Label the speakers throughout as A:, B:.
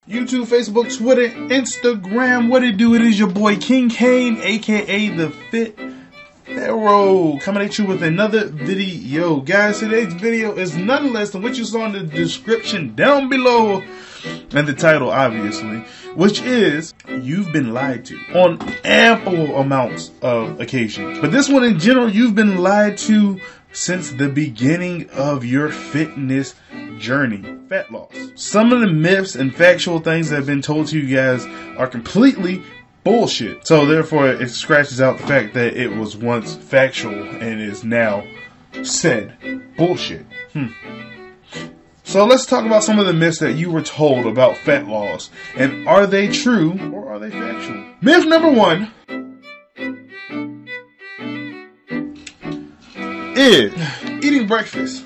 A: YouTube, Facebook, Twitter, Instagram. What it do? It is your boy King Kane, aka the Fit Pharaoh, coming at you with another video. Guys, today's video is none less than what you saw in the description down below, and the title obviously, which is you've been lied to on ample amounts of occasions. But this one in general, you've been lied to since the beginning of your fitness journey. Fat loss. Some of the myths and factual things that have been told to you guys are completely bullshit. So therefore it scratches out the fact that it was once factual and is now said bullshit. So let's talk about some of the myths that you were told about fat loss, and are they true or are they factual? Myth number one is eating breakfast.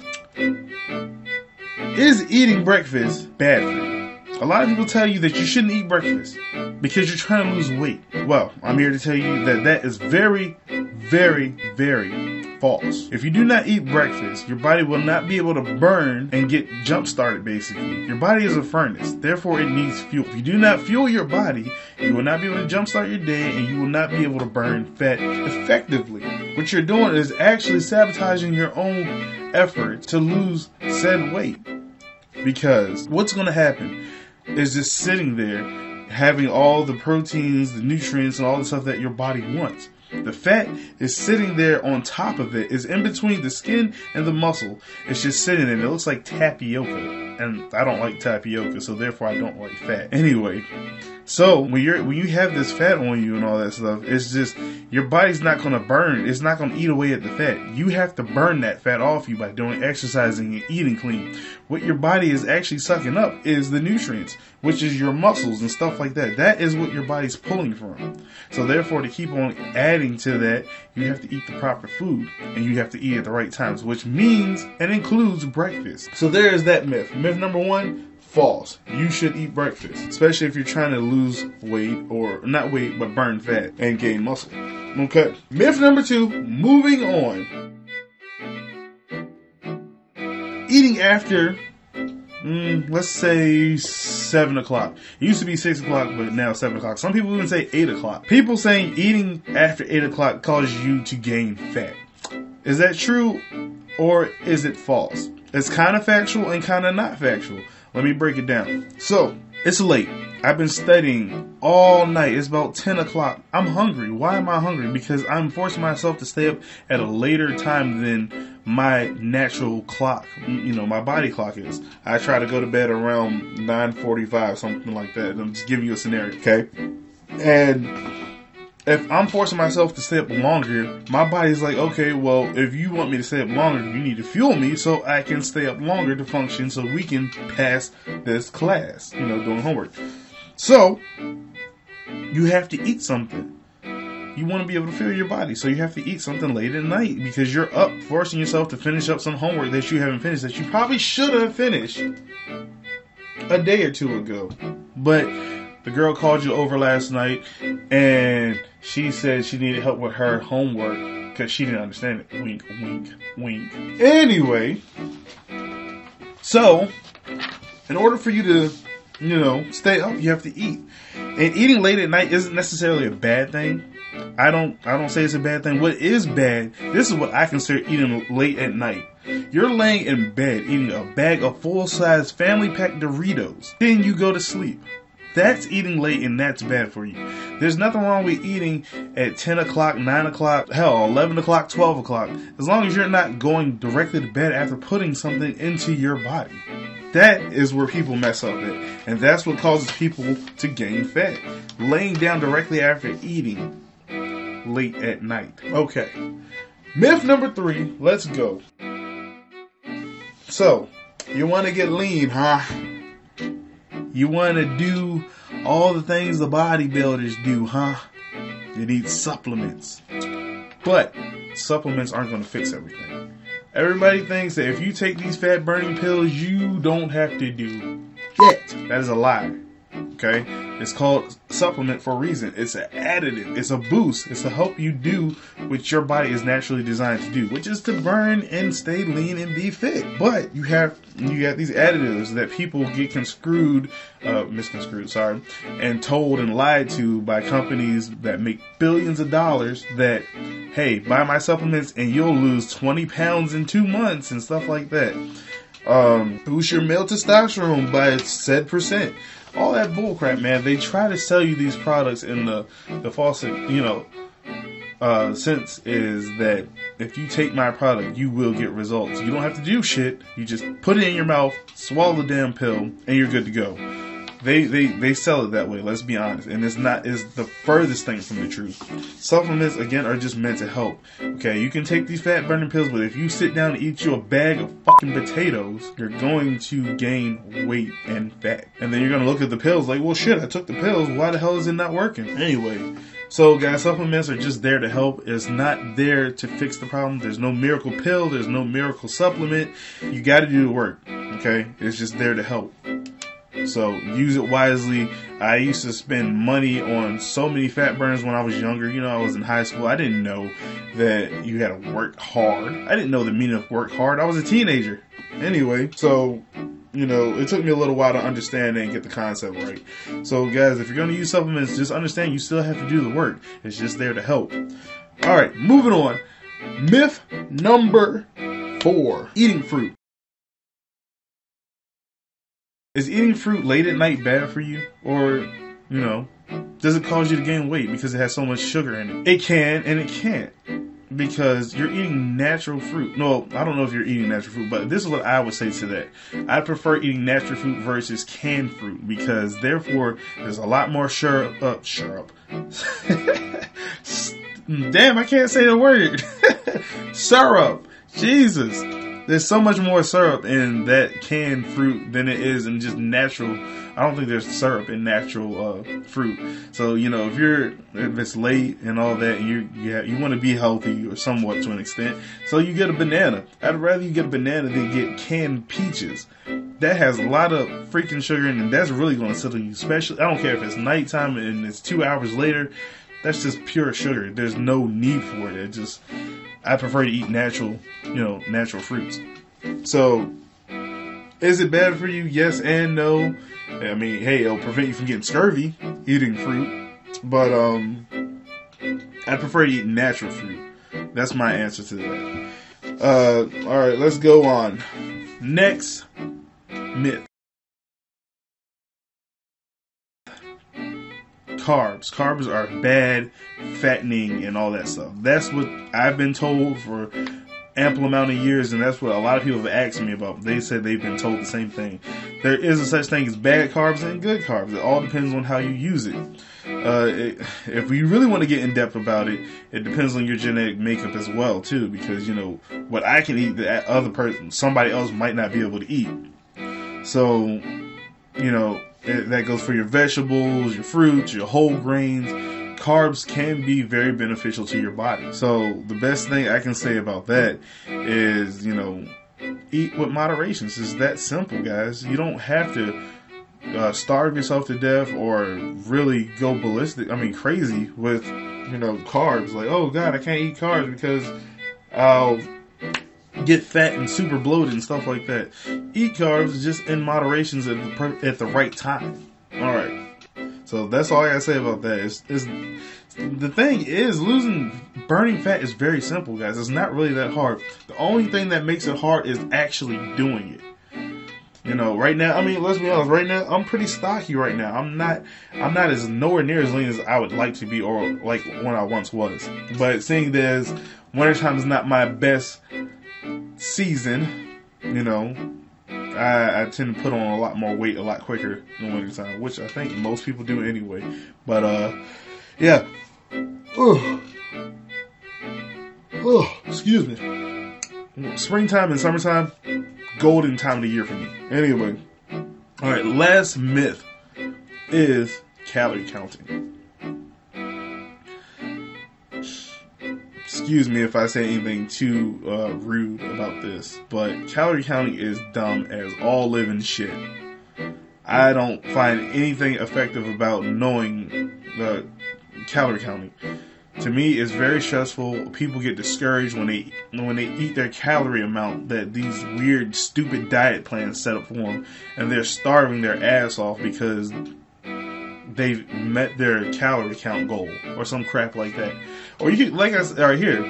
A: Is eating breakfast bad for you? A lot of people tell you that you shouldn't eat breakfast because you're trying to lose weight. Well, I'm here to tell you that that is very, very, very false. If you do not eat breakfast, your body will not be able to burn and get jump started basically. Your body is a furnace, therefore it needs fuel. If you do not fuel your body, you will not be able to jump start your day and you will not be able to burn fat effectively. What you're doing is actually sabotaging your own effort to lose said weight. Because what's going to happen is just sitting there having all the proteins, the nutrients, and all the stuff that your body wants. The fat is sitting there on top of it. It's in between the skin and the muscle. It's just sitting there. And it looks like tapioca. And I don't like tapioca, so therefore I don't like fat. Anyway, so when you have this fat on you and all that stuff, it's just your body's not going to burn. It's not going to eat away at the fat. You have to burn that fat off you by doing exercising and eating clean. What your body is actually sucking up is the nutrients, which is your muscles and stuff like that. That is what your body's pulling from. So therefore, to keep on adding to that, you have to eat the proper food and you have to eat at the right times, which means and includes breakfast. So there is that myth. Myth number one, false. You should eat breakfast, especially if you're trying to lose weight, or not weight, but burn fat and gain muscle. Okay. Myth number two, moving on. Eating after, let's say 7 o'clock. It used to be 6 o'clock, but now 7 o'clock. Some people even say 8 o'clock. People saying eating after 8 o'clock causes you to gain fat. Is that true or is it false? It's kind of factual and kind of not factual. Let me break it down. So, it's late. I've been studying all night. It's about 10 o'clock. I'm hungry. Why am I hungry? Because I'm forcing myself to stay up at a later time than my natural clock, my body clock is. I try to go to bed around 9:45, something like that. I'm just giving you a scenario, okay? And if I'm forcing myself to stay up longer, my body's like, okay, well, if you want me to stay up longer, you need to fuel me so I can stay up longer to function so we can pass this class, doing homework. So, you have to eat something. You want to be able to fuel your body, so you have to eat something late at night because you're up forcing yourself to finish up some homework that you haven't finished, that you probably should have finished a day or two ago. But the girl called you over last night and she said she needed help with her homework because she didn't understand it. Wink, wink, wink. Anyway, so in order for you to, stay up, you have to eat. And eating late at night isn't necessarily a bad thing. I don't say it's a bad thing. What is bad, this is what I consider eating late at night. You're laying in bed eating a bag of full-size family pack Doritos. Then you go to sleep. That's eating late and that's bad for you. There's nothing wrong with eating at 10 o'clock, 9 o'clock, hell, 11 o'clock, 12 o'clock. As long as you're not going directly to bed after putting something into your body. That is where people mess up at. And that's what causes people to gain fat. Laying down directly after eating late at night. Okay. Myth number 3, let's go. So, you want to get lean, huh? You want to do all the things the bodybuilders do, huh? You need supplements. But supplements aren't going to fix everything. Everybody thinks that if you take these fat burning pills, you don't have to do shit. That is a lie. Okay? It's called supplement for a reason. It's an additive. It's a boost. It's to help you do what your body is naturally designed to do, which is to burn and stay lean and be fit. But you got these additives that people get misconstrued, and told and lied to by companies that make billions of dollars that, hey, buy my supplements and you'll lose 20 pounds in 2 months and stuff like that. Boost your male testosterone by said percent. All that bullcrap, man. They try to sell you these products in the false, sense is that if you take my product, you will get results. You don't have to do shit. You just put it in your mouth, swallow the damn pill, and you're good to go. They sell it that way, let's be honest. And it's the furthest thing from the truth. Supplements, again, are just meant to help. Okay, you can take these fat burning pills, but if you sit down and eat you a bag of fucking potatoes, you're going to gain weight and fat. And then you're going to look at the pills like, well, shit, I took the pills. Why the hell is it not working? Anyway, so guys, supplements are just there to help. It's not there to fix the problem. There's no miracle pill. There's no miracle supplement. You got to do the work. Okay, it's just there to help. So use it wisely. I used to spend money on so many fat burners when I was younger. I was in high school. I didn't know that you had to work hard. I didn't know the meaning of work hard. I was a teenager. Anyway, so, it took me a little while to understand and get the concept right. So guys, if you're going to use supplements, just understand you still have to do the work. It's just there to help. All right, moving on. Myth number 4, eating fruit. Is eating fruit late at night bad for you? Or, does it cause you to gain weight because it has so much sugar in it? It can and it can't. Because you're eating natural fruit. No, I don't know if you're eating natural fruit, but this is what I would say to that. I prefer eating natural fruit versus canned fruit because therefore there's a lot more syrup. Damn, I can't say the word. Syrup. Jesus. There's so much more syrup in that canned fruit than it is in just natural. I don't think there's syrup in natural fruit. So, if it's late and all that, and you want to be healthy or somewhat to an extent, so you get a banana. I'd rather you get a banana than get canned peaches. That has a lot of freaking sugar in it, and that's really going to settle you. Especially, I don't care if it's nighttime and it's 2 hours later. That's just pure sugar. There's no need for it. I prefer to eat natural fruits. So, is it bad for you? Yes and no. I mean, hey, it'll prevent you from getting scurvy eating fruit. But, I prefer to eat natural fruit. That's my answer to that. Alright, let's go on. Next myth. Carbs. Carbs are bad, fattening, and all that stuff. That's what I've been told for ample amount of years, and that's what a lot of people have asked me about. They said they've been told the same thing. There is a such thing as bad carbs and good carbs. It all depends on how you use it. If we really want to get in depth about it, it depends on your genetic makeup as well too, because what I can eat that somebody else might not be able to eat. So, that goes for your vegetables, your fruits, your whole grains. Carbs can be very beneficial to your body. So the best thing I can say about that is, eat with moderation. It's just that simple, guys. You don't have to starve yourself to death or really go crazy with, carbs. Like, oh God, I can't eat carbs because I'll get fat and super bloated and stuff like that. Eat carbs just in moderations at the right time. All right. So that's all I gotta say about that. The thing is, burning fat is very simple, guys. It's not really that hard. The only thing that makes it hard is actually doing it. Right now, let's be honest. Right now, I'm pretty stocky. Right now, I'm not as nowhere near as lean as I would like to be, or like when I once was. But seeing as wintertime is not my best season, I tend to put on a lot more weight a lot quicker in the wintertime, which I think most people do anyway. But, yeah. Excuse me. Springtime and summertime, golden time of the year for me. Anyway. Alright, last myth is calorie counting. Excuse me if I say anything too rude about this, but calorie counting is dumb as all living shit. I don't find anything effective about knowing calorie counting. To me, it's very stressful. People get discouraged when they eat their calorie amount that these weird, stupid diet plans set up for them, and they're starving their ass off because they've met their calorie count goal or some crap like that. Or you, like I said, right here,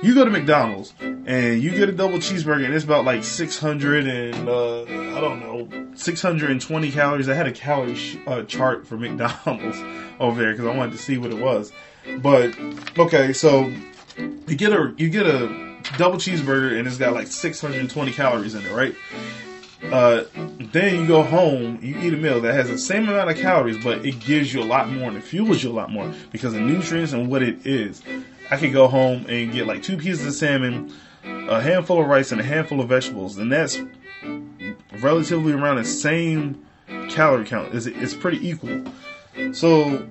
A: you go to McDonald's and you get a double cheeseburger and it's about like 620 calories. I had a calorie chart for McDonald's over there because I wanted to see what it was. But okay, so you get a double cheeseburger and it's got like 620 calories in it, right? Then you go home, you eat a meal that has the same amount of calories, but it gives you a lot more and it fuels you a lot more because of nutrients and what it is. I could go home and get like 2 pieces of salmon, a handful of rice, and a handful of vegetables, and that's relatively around the same calorie count. It's pretty equal. So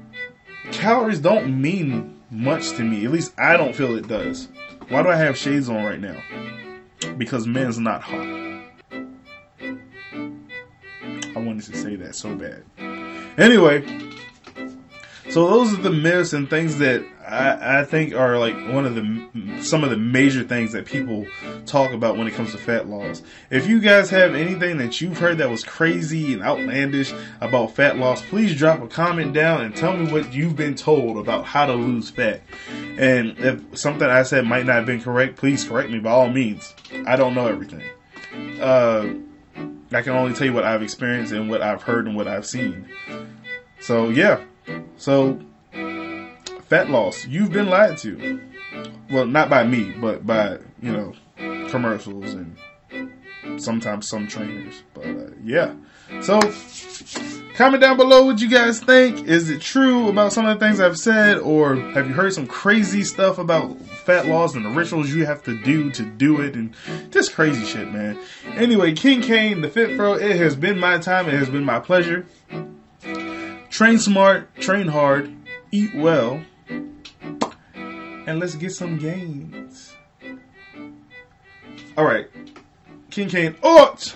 A: calories don't mean much to me. At least I don't feel it does. Why do I have shades on right now? Because men's not hot. I wanted to say that so bad. Anyway, so those are the myths and things that I think are like some of the major things that people talk about when it comes to fat loss. If you guys have anything that you've heard that was crazy and outlandish about fat loss, please drop a comment down and tell me what you've been told about how to lose fat. And if something I said might not have been correct, please correct me by all means. I don't know everything. I can only tell you what I've experienced and what I've heard and what I've seen. So yeah. So fat loss, you've been lied to. Well, not by me, but by, commercials and sometimes some trainers. But yeah. So comment down below what you guys think. Is it true about some of the things I've said, or have you heard some crazy stuff about fat loss and the rituals you have to do it, and just crazy shit, man. Anyway, King Kane, the Fit Fro, it has been my time. It has been my pleasure. Train smart, train hard, eat well, and let's get some gains. All right, King Kane out.